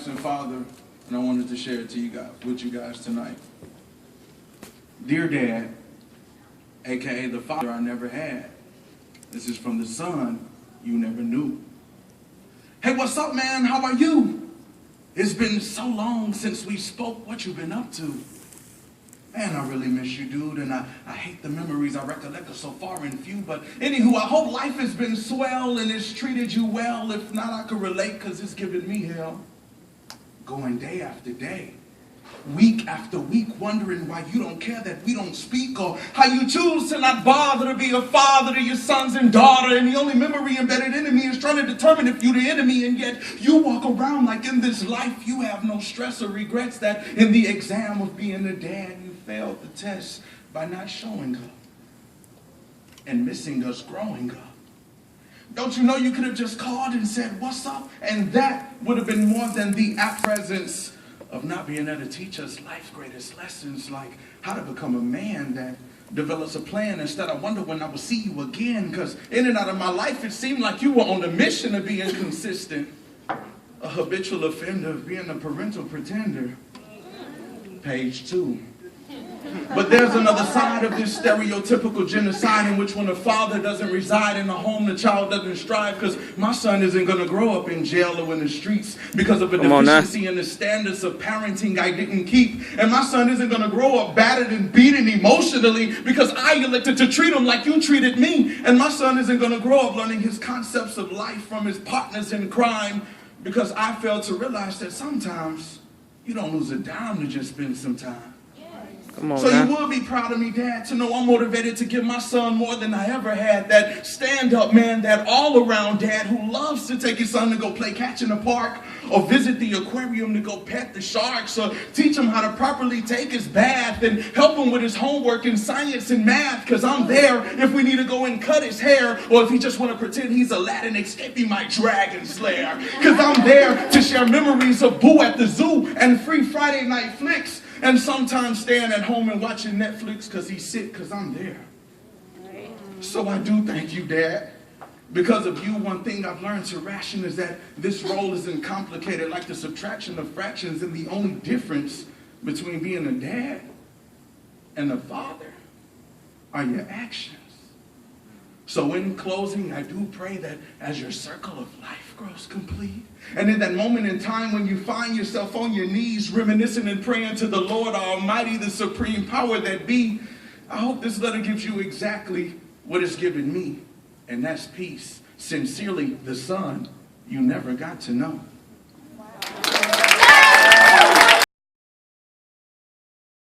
everlasting Father, and I wanted to share it to you guys, with you guys tonight. Dear Dad, aka the father I never had. This is from the son you never knew. Hey, what's up, man? How are you? It's been so long since we spoke. What you been up to? Man, I really miss you, dude, and I hate the memories I recollect are so far and few, but anywho, I hope life has been swell and it's treated you well. If not, I could relate, because it's given me hell. Going day after day, week after week, wondering why you don't care that we don't speak, or how you choose to not bother to be a father to your sons and daughter, and the only memory embedded in me is trying to determine if you're the enemy, and yet you walk around like in this life you have no stress or regrets, that in the exam of being a dad you failed the test by not showing up and missing us growing up. Don't you know you could have just called and said, what's up? And that would have been more than the presence of not being able to teach us life's greatest lessons, like how to become a man that develops a plan. Instead, I wonder when I will see you again, because in and out of my life, it seemed like you were on a mission of being consistent, a habitual offender, of being a parental pretender. Page 2. But there's another side of this stereotypical genocide in which when a father doesn't reside in a home, the child doesn't strive, because my son isn't going to grow up in jail or in the streets because of a deficiency in the standards of parenting I didn't keep. And my son isn't going to grow up battered and beaten emotionally because I elected to treat him like you treated me. And my son isn't going to grow up learning his concepts of life from his partners in crime because I failed to realize that sometimes you don't lose a dime to just spend some time. So you would be proud of me, Dad, to know I'm motivated to give my son more than I ever had. That stand-up man, that all-around dad who loves to take his son to go play catch in the park, or visit the aquarium to go pet the sharks, or teach him how to properly take his bath, and help him with his homework in science and math, because I'm there if we need to go and cut his hair, or if he just want to pretend he's Aladdin escaping my dragon slayer, because I'm there to share memories of Boo at the zoo and free Friday night flicks, and sometimes staying at home and watching Netflix because he's sick, because I'm there. So I do thank you, Dad. Because of you, one thing I've learned to ration is that this role isn't complicated like the subtraction of fractions, and the only difference between being a dad and a father are your actions. So in closing, I do pray that as your circle of life grows complete, and in that moment in time when you find yourself on your knees reminiscing and praying to the Lord Almighty, the supreme power that be, I hope this letter gives you exactly what it's given me, and that's peace. Sincerely, the son you never got to know.